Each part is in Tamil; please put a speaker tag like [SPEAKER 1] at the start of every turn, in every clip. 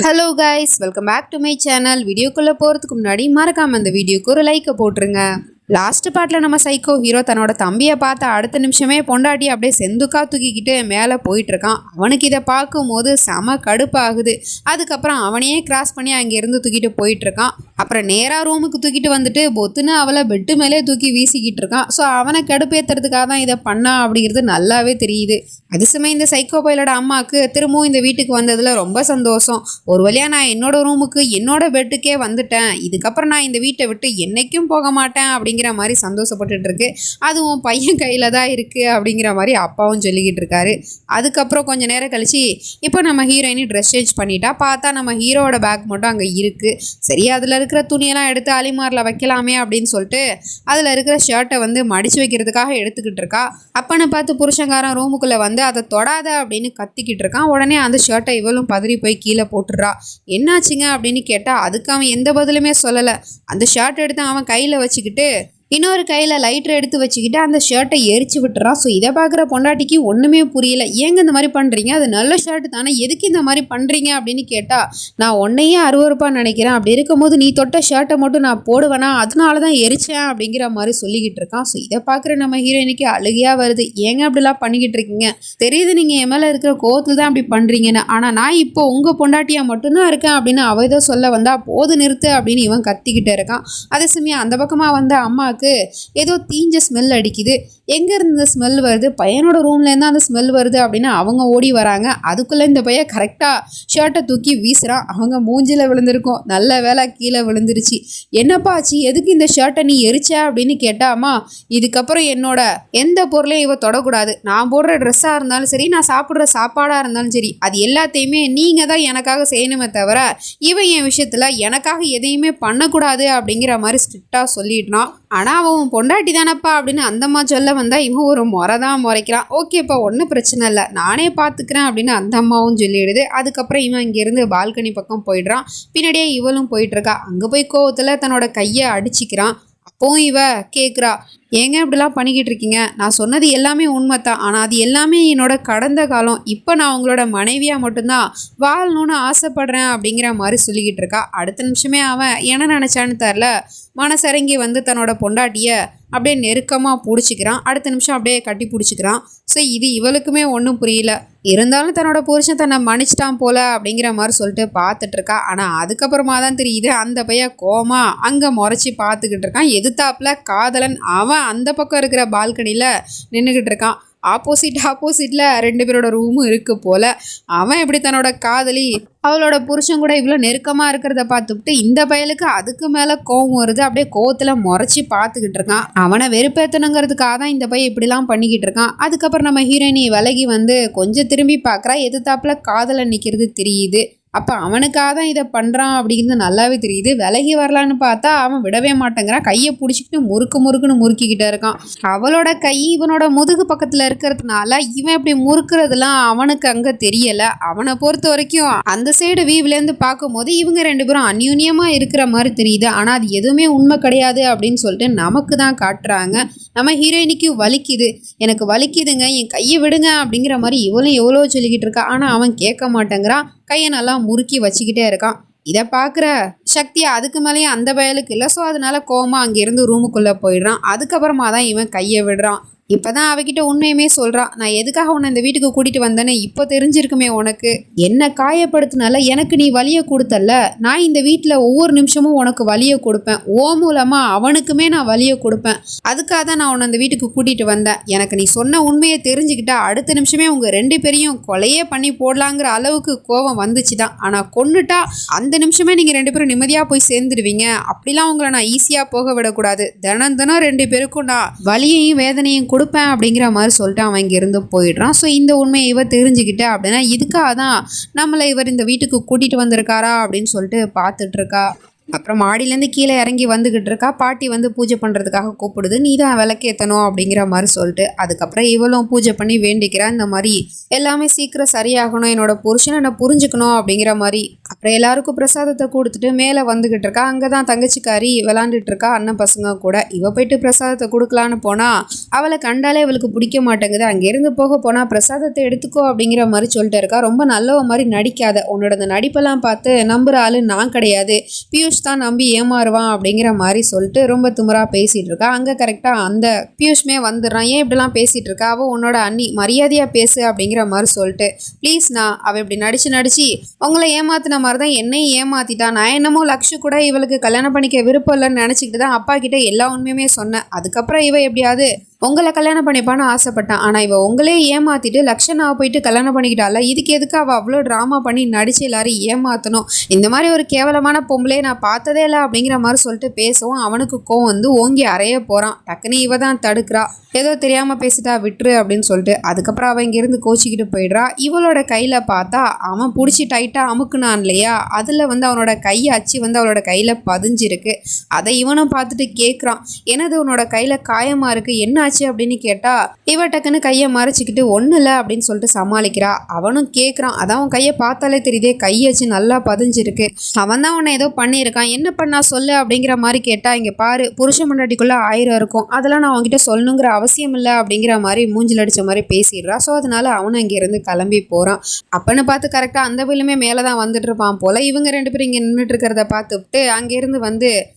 [SPEAKER 1] Hello guys, welcome back to my channel. வீடியோக்குள்ளே போகிறதுக்கு முன்னாடி மறக்காமல் இந்த வீடியோக்கு ஒரு லைக்கை போட்டுருங்க. லாஸ்ட் பார்ட்டில் நம்ம சைக்கோ ஹீரோ தன்னோட தம்பியை பார்த்த அடுத்த நிமிஷமே பொண்டாட்டி அப்படியே செந்துக்கா தூக்கிக்கிட்டு மேலே போயிட்டுருக்கான். அவனுக்கு இதை பார்க்கும்போது செம கடுப்பாகுது. அதுக்கப்புறம் அவனையே கிராஸ் பண்ணி அங்கேருந்து தூக்கிட்டு போயிட்டுருக்கான். அப்புறம் நேராக ரூமுக்கு தூக்கிட்டு வந்துட்டு பொத்துன்னு அவளை பெட்டு மேலே தூக்கி வீசிக்கிட்டு இருக்கான். ஸோ அவனை கடுப்பேற்றுறதுக்காக தான் இதை பண்ணா அப்படிங்கிறது நல்லாவே தெரியுது. அது சமயம் இந்த சைக்கோ பையலோட அம்மாவுக்கு திரும்பவும் இந்த வீட்டுக்கு வந்ததில் ரொம்ப சந்தோஷம். ஒரு வழியாக நான் என்னோட ரூமுக்கு என்னோட பெட்டுக்கே வந்துட்டேன், இதுக்கப்புறம் நான் இந்த வீட்டை விட்டு என்றைக்கும் போக மாட்டேன் அப்படிங்கிற மாதிரி சந்தோஷப்பட்டுட்டு இருக்கு. அதுவும் பையன் கையில் தான் இருக்குது அப்படிங்கிற மாதிரி அப்பாவும் சொல்லிக்கிட்டு இருக்காரு. அதுக்கப்புறம் கொஞ்சம் நேரம் கழிச்சு இப்போ நம்ம ஹீரோயினி ட்ரெஸ் சேஞ்ச் பண்ணிட்டா. பார்த்தா நம்ம ஹீரோவோட பேக் மட்டும் அங்கே இருக்குது. சரி, அதில் இருக்கிற துணியெல்லாம் எடுத்து அலிமாரில் வைக்கலாமே அப்படின்னு சொல்லிட்டு அதில் இருக்கிற ஷர்ட்டை வந்து மடித்து வைக்கிறதுக்காக எடுத்துக்கிட்டு இருக்கா. அப்பன்னு பார்த்து புருஷங்காரன் ரூமுக்குள்ளே வந்து அதை தொடாத அப்படின்னு கத்திக்கிட்டு இருக்கான். உடனே அந்த ஷர்ட்டை இவளும் பதறி போய் கீழே போட்டுடுறா. என்னாச்சுங்க அப்படின்னு கேட்டால் அதுக்கு அவன் எந்த பதிலுமே சொல்லலை. அந்த ஷர்ட் எடுத்து அவன் கையில் வச்சுக்கிட்டு இன்னொரு கையில் லைட்டர் எடுத்து வச்சுக்கிட்டு அந்த ஷர்ட்டை எரிச்சு விட்டுறான். ஸோ இதை பார்க்குற பொண்டாட்டிக்கு ஒன்றுமே புரியல. ஏங்க இந்த மாதிரி பண்ணுறீங்க, அது நல்ல ஷர்ட் தானே, எதுக்கு இந்த மாதிரி பண்ணுறீங்க அப்படின்னு கேட்டால் நான் உன்னையே அருவருப்பாக நினைக்கிறேன், அப்படி இருக்கும்போது நீ தொட்ட ஷர்ட்டை மட்டும் நான் போடுவேனா, அதனால தான் எரிச்சேன் அப்படிங்கிற மாதிரி சொல்லிக்கிட்டு இருக்கான். ஸோ இதை பார்க்குற நம்ம ஹீரோயினுக்கு அழுகையாக வருது. ஏங்க அப்படிலாம் பண்ணிக்கிட்டு இருக்கீங்க, தெரியுது நீங்கள் என் மேலே இருக்கிற கோவத்தில் தான் அப்படி பண்ணுறீங்கன்னு, ஆனால் நான் இப்போ உங்கள் பொண்டாட்டியாக மட்டும்தான் இருக்கேன் அப்படின்னு அவ ஏதோ சொல்ல வந்தா போது நிறுத்து அப்படின்னு இவன் கத்திக்கிட்டே இருக்கான். அதே சமயம் அந்த பக்கமாக வந்த அம்மாவுக்கு ஏதோ தீஞ்ச ஸ்மெல் அடிக்குது. எங்கேருந்து இந்த ஸ்மெல் வருது, பையனோட ரூம்லேருந்து அந்த ஸ்மெல் வருது அப்படின்னு அவங்க ஓடி வராங்க. அதுக்குள்ளே இந்த பையன் கரெக்டாக ஷர்ட்டை தூக்கி வீசுகிறான். அவங்க மூஞ்சில் விழுந்திருக்கும். நல்ல வேலை கீழே விழுந்துருச்சு. என்னப்பா ஆச்சு, எதுக்கு இந்த ஷர்ட்டை நீ எரிச்ச அப்படின்னு கேட்டாமா, இதுக்கப்புறம் என்னோட எந்த பொருளையும் இவ தொடக்கூடாது, நான் போடுற ட்ரெஸ்ஸாக இருந்தாலும் சரி, நான் சாப்பிட்ற சாப்பாடாக இருந்தாலும் சரி, அது எல்லாத்தையுமே நீங்கள் தான் எனக்காக செய்யணுமே தவிர இவன் என் விஷயத்தில் எனக்காக எதையுமே பண்ணக்கூடாது அப்படிங்கிற மாதிரி ஸ்ட்ரிக்டாக சொல்லிடுறான். ஆனால் அவன் பொண்டாட்டி தானப்பா அப்படின்னு அந்தம்மா சொல்ல வந்தால் இவன் ஒரு முறை தான் முறைக்கிறான். ஓகேப்பா, ஒன்றும் பிரச்சனை இல்லை, நானே பார்த்துக்கிறேன் அப்படின்னு அந்த அம்மாவும் சொல்லிடுது. அதுக்கப்புறம் இவன் இங்கேருந்து பால்கனி பக்கம் போயிடுறான். பின்னாடியே இவளும் போயிட்டுருக்கா. அங்கே போய் கோவத்தில் தன்னோட கையை அடிச்சிக்கிறான். அப்போவும் இவ கேட்குறா, ஏங்க இப்படிலாம் பண்ணிக்கிட்டு இருக்கீங்க, நான் சொன்னது எல்லாமே உண்மை தான், ஆனால் அது எல்லாமே என்னோட கடந்த காலம், இப்போ நான் உங்களோட மனைவியாக மட்டும்தான் வாழணும்னு ஆசைப்படுறேன் அப்படிங்கிற மாதிரி சொல்லிக்கிட்டு இருக்கா. அடுத்த நிமிஷமே அவன் என்ன நினச்சான்னு தெரில, மனசரங்கி வந்து தன்னோட பொண்டாட்டியை அப்படியே நெருக்கமாக பிடிச்சிக்கிறான். அடுத்த நிமிஷம் அப்படியே கட்டி பிடிச்சிக்கிறான். ஸோ இது இவளுக்குமே ஒன்றும் புரியல. இருந்தாலும் தன்னோட புருஷன் தன்னை மன்னிச்சிட்டான் போல அப்படிங்கிற மாதிரி சொல்லிட்டு பார்த்துட்ருக்கா. ஆனால் அதுக்கப்புறமா தான் தெரியுது அந்த பையன் கோமா அங்கே முறைச்சி பார்த்துக்கிட்டு இருக்கான். எதிர்த்தாப்புல காதலன் அவன் அந்த பக்கம் இருக்கிற பால்கனியில் நின்றுக்கிட்டு இருக்கான். ஆப்போசிட்டில் ரெண்டு பேரோட ரூமும் இருக்குது போல். அவன் எப்படி தன்னோட காதலி அவளோட புருஷன் கூட இவ்வளோ நெருக்கமாக இருக்கிறத பார்த்துக்கிட்டு இந்த பயலுக்கு அதுக்கு மேலே கோவம் வருது. அப்படியே கோவத்தில் முறைச்சி பார்த்துக்கிட்டு இருக்கான். அவனை வெறுப்பேற்றணுங்கிறதுக்காக தான் இந்த பையன் இப்படிலாம் பண்ணிக்கிட்டு இருக்கான். அதுக்கப்புறம் நம்ம ஹீரோயினி விலகி வந்து கொஞ்சம் திரும்பி பார்க்குறா. எதிர்த்தாப்புல காதலை நிற்கிறது தெரியுது. அப்போ அவனுக்காக தான் இதை பண்ணுறான் அப்படிங்கிறது நல்லாவே தெரியுது. விலகி வரலான்னு பார்த்தா அவன் விடவே மாட்டேங்கிறான். கையை பிடிச்சிக்கிட்டு முறுக்குன்னு முறுக்கிக்கிட்டே இருக்கான். அவளோட கை இவனோட முதுகு பக்கத்தில் இருக்கிறதுனால இவன் இப்படி முறுக்கிறதுலாம் அவனுக்கு அங்கே தெரியலை. அவனை பொறுத்த வரைக்கும் அந்த சைடு வீவ்லேருந்து பார்க்கும்போது இவங்க ரெண்டு பேரும் அந்யூன்யமாக இருக்கிற மாதிரி தெரியுது. ஆனால் அது எதுவுமே உண்மை கிடையாது அப்படின்னு சொல்லிட்டு நமக்கு தான் காட்டுறாங்க. நம்ம ஹீரோயினிக்கு வலிக்குது, எனக்கு வலிக்குதுங்க, என் கையை விடுங்க அப்படிங்கிற மாதிரி இவளும் எவ்வளோ சொல்லிக்கிட்டு இருக்கா. ஆனால் அவன் கேட்க மாட்டேங்கிறான். கையை நல்லா முறுக்கி வச்சுக்கிட்டே இருக்கான். இதை பார்க்குற சக்தி அதுக்கு மேலேயே அந்த பயலுக்கு இல்லை. ஸோ அதனால கோவமா அங்கேருந்து ரூமுக்குள்ளே போயிடுறான். அதுக்கப்புறமா தான் இவன் கையை விடுறான். இப்போ தான் அவகிட்ட உண்மையுமே சொல்கிறான். நான் எதுக்காக உன்னை இந்த வீட்டுக்கு கூட்டிகிட்டு வந்தேன்னு இப்போ தெரிஞ்சிருக்குமே உனக்கு. என்ன காயப்படுத்தினால எனக்கு நீ வலியை கொடுத்தல்ல, நான் இந்த வீட்டில் ஒவ்வொரு நிமிஷமும் உனக்கு வலியை கொடுப்பேன். ஓ மூலமாக அவனுக்குமே நான் வலியை கொடுப்பேன். அதுக்காக தான் நான் உன்னை அந்த வீட்டுக்கு கூட்டிகிட்டு வந்தேன். எனக்கு நீ சொன்ன உண்மையை தெரிஞ்சுக்கிட்டா அடுத்த நிமிஷமே உங்கள் ரெண்டு பேரையும் கொலையே பண்ணி போடலாங்கிற அளவுக்கு கோபம் வந்துச்சு தான். ஆனால் கொன்னுட்டா அந்த நிமிஷமே நீங்கள் ரெண்டு பேரும் நிம்மதியாக போய் சேர்ந்துடுவீங்க. அப்படிலாம் உங்களை நான் ஈஸியாக போக விடக்கூடாது. தினம் ரெண்டு பேருக்கும் நான் வலியையும் வேதனையும் கொடுப்பேன் அப்படிங்கிற மாதிரி சொல்லிட்டு அவன் இங்கேருந்து போயிடுறான். ஸோ இந்த உண்மையை இவ தெரிஞ்சுக்கிட்டா அப்படின்னா இதுக்காக தான் நம்மளை இவர் இந்த வீட்டுக்கு கூட்டிகிட்டு வந்திருக்காரா அப்படின்னு சொல்லிட்டு பார்த்துட்ருக்கா. அப்புறம் மாடியிலேருந்து கீழே இறங்கி வந்துக்கிட்டு இருக்கா. பாட்டி வந்து பூஜை பண்ணுறதுக்காக கூப்பிடுது. நீ தான் விளக்கேற்றணும் அப்படிங்கிற மாதிரி சொல்லிட்டு அதுக்கப்புறம் இவளும் பூஜை பண்ணி வேண்டிக்கிறா. இந்த மாதிரி எல்லாமே சீக்கிரம் சரியாகணும், என்னோட புருஷனை நான் புரிஞ்சுக்கணும் அப்படிங்கிற மாதிரி. அப்புறம் எல்லாருக்கும் பிரசாதத்தை கொடுத்துட்டு மேலே வந்துக்கிட்டு இருக்கா. அங்கே தான் தங்கச்சிக்காரி விளாண்டுட்டு இருக்கா அண்ணன் பசங்க கூட. இவ போயிட்டு பிரசாதத்தை கொடுக்கலான்னு போனால் அவளை கண்டாலே அவளுக்கு பிடிக்க மாட்டேங்குது. அங்கேருந்து போக போனால் பிரசாதத்தை எடுத்துக்கோ அப்படிங்கிற மாதிரி சொல்லிட்டு இருக்கா. ரொம்ப நல்லவ மாதிரி நடிக்காத, உன்னோட இந்த நடிப்பெல்லாம் பார்த்து நம்புற ஆளு நான் கிடையாது, பியூஷ் தான் நம்பி ஏமாறுவான் அப்படிங்கிற மாதிரி சொல்லிட்டு ரொம்ப திமிரா பேசிகிட்டு இருக்கா. அங்கே கரெக்டாக அந்த பியூஷ்மே வந்துடுறான். ஏன் இப்படிலாம் பேசிகிட்டு இருக்கா, அவள் உன்னோட அண்ணி, மரியாதையாக பேசு அப்படிங்கிற மாதிரி சொல்லிட்டு ப்ளீஸ்ண்ணா. அவள் இப்படி நடிச்சு உங்களை ஏமாத்தின மாதிரி தான் என்னையும் ஏமாத்திட்டான். நான் என்னமோ லக்ஷு கூட இவளுக்கு கல்யாணம் பண்ணிக்க விருப்பம் இல்லைன்னு நினச்சிக்கிட்டு தான் அப்பா கிட்டே எல்லா உண்மையுமே சொன்னேன். அதுக்கப்புறம் இவ எப்படியாவது உங்களை கல்யாணம் பண்ணிப்பான்னு ஆசைப்பட்டான். ஆனால் இவள் உங்களே ஏமாற்றிட்டு லக்ஷனாவை போயிட்டு கல்யாணம் பண்ணிக்கிட்டால. இதுக்கு எதுக்கு அவள் அவ்வளோ ட்ராமா பண்ணி நடிச்சு எல்லாரும் ஏமாற்றணும்? இந்த மாதிரி ஒரு கேவலமான பொம்பளையே நான் பார்த்ததே இல்லை அப்படிங்கிற மாதிரி சொல்லிட்டு பேசவும் அவனுக்கு கோவம் வந்து ஓங்கி அறைய போகிறான். டக்குன்னு இவ தான் தடுக்கிறா. ஏதோ தெரியாமல் பேசிட்டா, விட்டுரு அப்படின்னு சொல்லிட்டு. அதுக்கப்புறம் அவன் இங்கேருந்து கோச்சிக்கிட்டு போயிடுறா. இவளோட கையில் பார்த்தா அவன் பிடிச்சி டைட்டாக அமுக்குனான் இல்லையா, அதில் வந்து அவனோட கையை அச்சு வந்து அவளோட கையில் பதிஞ்சிருக்கு. அதை இவனும் பார்த்துட்டு கேட்குறான், என்னது உன்னோட கையில் காயமாக இருக்குது, என்ன ஆச்சு அப்படின்னு கேட்டா இவ டக்குன்னு கையை மறைச்சிக்கிட்டு ஒன்றும் இல்லை அப்படின்னு சொல்லிட்டு சமாளிக்கிறா. அவனும் கேட்குறான், அதான் அவன் கையை பார்த்தாலே தெரியுதே, கையச்சு நல்லா பதிஞ்சிருக்கு, அவன் தான் உன்னை ஏதோ பண்ணியிருக்கான், என்ன பண்ணா சொல்லு அப்படிங்கிற மாதிரி கேட்டா, இங்கே பாரு புருஷ முன்னாடிக்குள்ளே 1000 இருக்கும், அதெல்லாம் நான் அவங்ககிட்ட சொல்லணுங்கிற அவசியம் இல்லை அப்படிங்கிற மாதிரி மூஞ்சில் அடித்த மாதிரி பேசிடுறா. ஸோ அதனால அவனும் இங்கேருந்து கிளம்பி போகிறான். அப்பன்னு பார்த்து கரெக்டாக அந்த பில்லுமே மேலே தான் வந்துட்டு இருப்பான் போல். இவங்க 2 பேரும் இங்கே நின்றுட்டு இருக்கிறத பார்த்துட்டு அங்கேருந்து வந்து,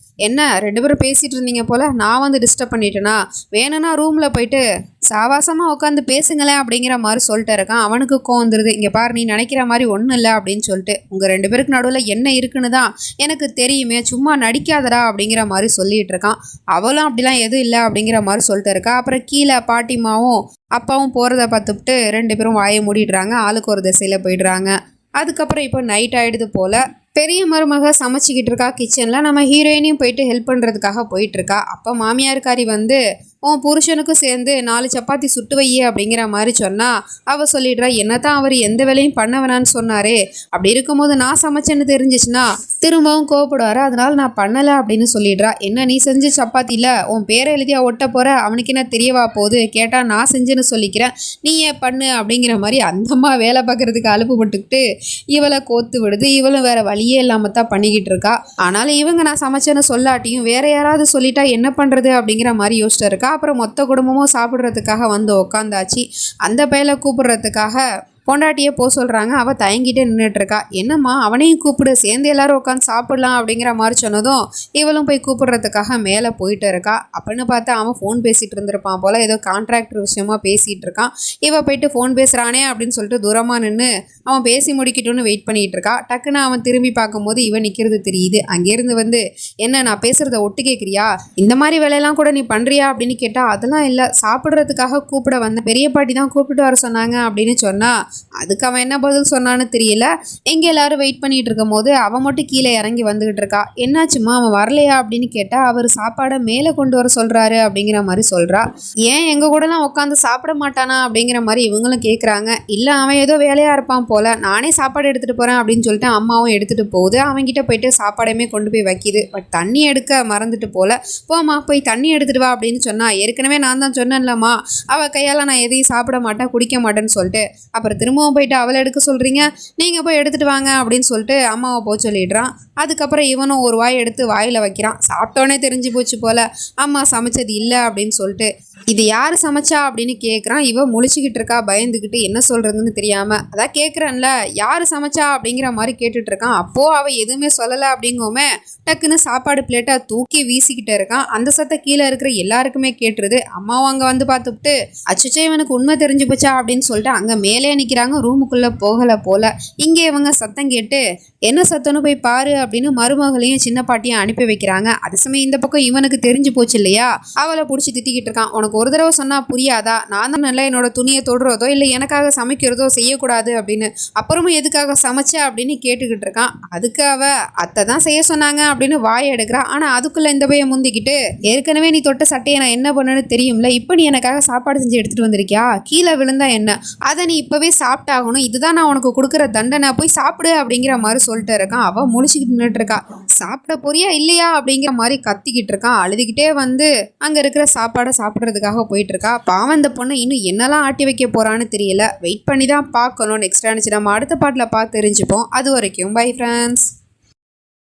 [SPEAKER 1] என்ன 2 பேரும் பேசிகிட்டு இருந்தீங்க போல், நான் வந்து டிஸ்டர்ப் பண்ணிட்டேனா, வேணும்னா ரூமில் போயிட்டு சாவாசமாக உட்காந்து பேசுங்களேன் அப்படிங்கிற மாதிரி சொல்லிட்டு இருக்கான். அவனுக்கு கோவம் வந்துடுது. இங்கே பாரு, நீ நினைக்கிற மாதிரி ஒன்றும் இல்லை அப்படின்னு சொல்லிட்டு, உங்கள் 2 பேருக்கு நடுவில் என்ன இருக்குன்னு தான் எனக்கு தெரியுமே, சும்மா நடிக்காதடா அப்படிங்கிற மாதிரி சொல்லிட்டு இருக்கான். அவளும் அப்படிலாம் எதுவும் இல்லை அப்படிங்கிற மாதிரி சொல்லிட்டு இருக்கா. அப்புறம் கீழே பாட்டிமாவும் அப்பாவும் போகிறத பார்த்துட்டு 2 பேரும் வாயை மூடிடுறாங்க. ஆளுக்கு ஒரு திசையில் போயிடுறாங்க. அதுக்கப்புறம் இப்போ நைட் ஆகிடுது போல். பெரிய மருமக சமைச்சிக்கிட்டு இருக்கா கிச்சனில். நம்ம ஹீரோயினையும் போயிட்டு ஹெல்ப் பண்ணுறதுக்காக போயிட்டுருக்கா. அப்போ மாமியார்காரி வந்து, உன் புருஷனுக்கும் சேர்ந்து 4 சப்பாத்தி சுட்டு வையே அப்படிங்கிற மாதிரி சொன்னால் அவள் சொல்லிடுறா, என்ன தான் அவர் எந்த வேலையும் பண்ண வேணான்னு சொன்னாரே, அப்படி இருக்கும்போது நான் சமைச்சேன்னு தெரிஞ்சிச்சுன்னா திரும்பவும் கோவப்படுவார், அதனால நான் பண்ணலை அப்படின்னு சொல்லிடுறா. என்ன நீ செஞ்ச சப்பாத்தியில் உன் பேரை எழுதியா ஒட்ட போகிற, அவனுக்கு என்ன தெரியவா போகுது, கேட்டால் நான் செஞ்சேன்னு சொல்லிக்கிறேன், நீ ஏன் பண்ணு அப்படிங்கிற மாதிரி அந்தம்மா வேலை பார்க்குறதுக்கு அலுப்புப்பட்டுக்கிட்டு இவளை கோத்து விடுது. இவளும் வேறு வழியே இல்லாமல் தான் பண்ணிக்கிட்டு இருக்கா. ஆனாலும் இவங்க நான் சமைச்சேன்னு சொல்லாட்டியும் வேற யாராவது சொல்லிட்டா என்ன பண்ணுறது அப்படிங்கிற மாதிரி யோசிச்சுட்டு இருக்கா. அப்புறம் மொத்த குடும்பமும் சாப்பிட்றதுக்காக வந்து உக்காந்தாச்சு. அந்த பையலை கூப்பிடுறதுக்காக பொண்டாட்டியே போக சொல்கிறாங்க. அவள் தயங்கிட்டே நின்றுட்டுருக்கா. என்னம்மா அவனையும் கூப்பிடு, சேர்ந்து எல்லாரும் உட்காந்து சாப்பிடலாம் அப்படிங்கிற மாதிரி சொன்னதும் இவளும் போய் கூப்பிடுறதுக்காக மேலே போயிட்டு இருக்கா. அப்படின்னு பார்த்தா அவன் ஃபோன் பேசிகிட்டு இருந்திருப்பான் போல், ஏதோ கான்ட்ராக்டர் விஷயமா பேசிகிட்டு இருக்கான். இவள் போயிட்டு ஃபோன் பேசுகிறானே அப்படின்னு சொல்லிட்டு தூரமாக நின்று அவன் பேசி முடிக்கட்டும்னு வெயிட் பண்ணிகிட்டு இருக்கா. டக்குன்னு அவன் திரும்பி பார்க்கும்போது இவன் நிற்கிறது தெரியுது. அங்கேருந்து வந்து, என்ன நான் பேசுகிறத ஒட்டு கேட்குறியா, இந்த மாதிரி வேலையெல்லாம் கூட நீ பண்ணுறியா அப்படின்னு கேட்டால், அதெல்லாம் இல்லை, சாப்பிட்றதுக்காக கூப்பிட வந்த பெரிய பாட்டி தான் கூப்பிட்டு வர சொன்னாங்க அப்படின்னு சொன்னால் அதுக்கு அவன் என்ன பதில் சொன்னான்னு தெரியல. எங்கே எல்லாரும் வெயிட் பண்ணிட்டு இருக்கும் போது அவன் மட்டும் கீழே இறங்கி வந்துகிட்டு இருக்கா. என்னாச்சுமா அவன் வரலையா அப்படின்னு கேட்டால், அவர் சாப்பாடை மேலே கொண்டு வர சொல்கிறாரு அப்படிங்கிற மாதிரி சொல்கிறா. ஏன் எங்கள் கூடலாம் உட்காந்து சாப்பிட மாட்டானா அப்படிங்கிற மாதிரி இவங்களும் கேட்குறாங்க. இல்லை அவன் ஏதோ வேலையாக இருப்பான் போல், நானே சாப்பாடு எடுத்துகிட்டு போகிறேன் அப்படின்னு சொல்லிட்டு அம்மாவும் எடுத்துகிட்டு போகுது. அவன்கிட்ட போயிட்டு சாப்பாடையுமே கொண்டு போய் வைக்கிது. பட் தண்ணி எடுக்க மறந்துட்டு போல். போம்மா போய் தண்ணி எடுத்துகிட்டு வா அப்படின்னு சொன்னால், ஏற்கனவே நான் தான் சொன்னேன்லம்மா அவள் கையால் நான் எதையும் சாப்பிட மாட்டேன் குடிக்க மாட்டேன்னு சொல்லிட்டு, அப்புறம் திரும்பவும் போயிட்டு அவளை எடுக்க சொல்கிறீங்க, நீங்கள் போய் எடுத்துகிட்டு வாங்க அப்படின்னு சொல்லிட்டு அம்மாவை போய் சொல்லிடுறான். அதுக்கப்புறம் இவனும் ஒரு வாய் எடுத்து வாயில் வைக்கிறான். சாப்பிட்டோன்னே தெரிஞ்சு போச்சு போல் அம்மா சமைச்சது இல்லை அப்படின்னு சொல்லிட்டு. இது யார் சமைச்சா அப்படின்னு கேட்குறான். இவன் முழிச்சிக்கிட்டு இருக்கா பயந்துக்கிட்டு, என்ன சொல்கிறதுன்னு தெரியாமல். அதான் கேட்குறேன்ல யார் சமைச்சா அப்படிங்கிற மாதிரி கேட்டுட்டு இருக்கான். அப்போது அவள் எதுவுமே சொல்லலை அப்படிங்கோமே டக்குன்னு சாப்பாடு பிளேட்டை தூக்கி வீசிக்கிட்டு இருக்கான். அந்த சத்தம் கீழே இருக்கிற எல்லாருக்குமே கேட்டுருது. அம்மாவும் அங்கே வந்து பார்த்துட்டு, அச்சுச்சே இவனுக்கு உண்மை தெரிஞ்சு போச்சா அப்படின்னு சொல்லிட்டு அங்கே மேலே நிற்கிறாங்க. ரூமுக்குள்ளே போகலை போல். இங்கே இவங்க சத்தம் கேட்டு, என்ன சத்தம்னு போய் பாரு அப்படின்னு மருமகளையும் சின்ன பாட்டியும் அனுப்பி வைக்கிறாங்க. அது சமயம் இந்த பக்கம் இவனுக்கு தெரிஞ்சு போச்சு இல்லையா, அவளை பிடிச்சி திட்டிக்கிட்டு இருக்கான். உனக்கு ஒரு தடவை சொன்னா புரியாதா? நான் தான் நல்லா என்னோட துணியை தொடுறதோ இல்லை எனக்காக சமைக்கிறதோ செய்யக்கூடாது அப்படின்னு, அப்புறமும் எதுக்காக சமைச்ச அப்படின்னு கேட்டுக்கிட்டு இருக்கான். அதுக்கு அவ அத்தை தான் செய்ய சொன்னாங்க அப்படின்னு வாயை எடுக்கிறா. ஆனால் அதுக்குள்ள இந்த பையன் முந்திக்கிட்டு, ஏற்கனவே நீ தொட்ட சட்டையை நான் என்ன பண்ணேன்னு தெரியும்ல, இப்போ நீ எனக்காக சாப்பாடு செஞ்சு எடுத்துட்டு வந்திருக்கியா? கீழே விழுந்தா என்ன, அதை நீ இப்பவே சாப்பிட்டாகணும், இதுதான் நான் உனக்கு கொடுக்குற தண்டனை, போய் சாப்பிடு அப்படிங்கிற மாதிரி சொல்லிட்டு இருக்கான். அவ முழிச்சுக்கிட்டு நின்றுட்டு இருக்கா. சாப்பிட போறியா இல்லையா அப்படிங்கிற மாதிரி கத்திக்கிட்டு இருக்கான். அழுதுகிட்டே வந்து அங்க இருக்கிற சாப்பாடை சாப்பிட்றதுக்காக போயிட்டு இருக்கா. பாவம் இந்த பொண்ணு இன்னும் என்னெல்லாம் ஆட்டி வைக்க போறான்னு தெரியல. வெயிட் பண்ணி தான் பார்க்கணும். நெக்ஸ்ட் ஆனிச்சு நம்ம அடுத்த பாட்டில் பார்த்து தெரிஞ்சுப்போம். அது வரைக்கும் பை ஃப்ரெண்ட்ஸ்.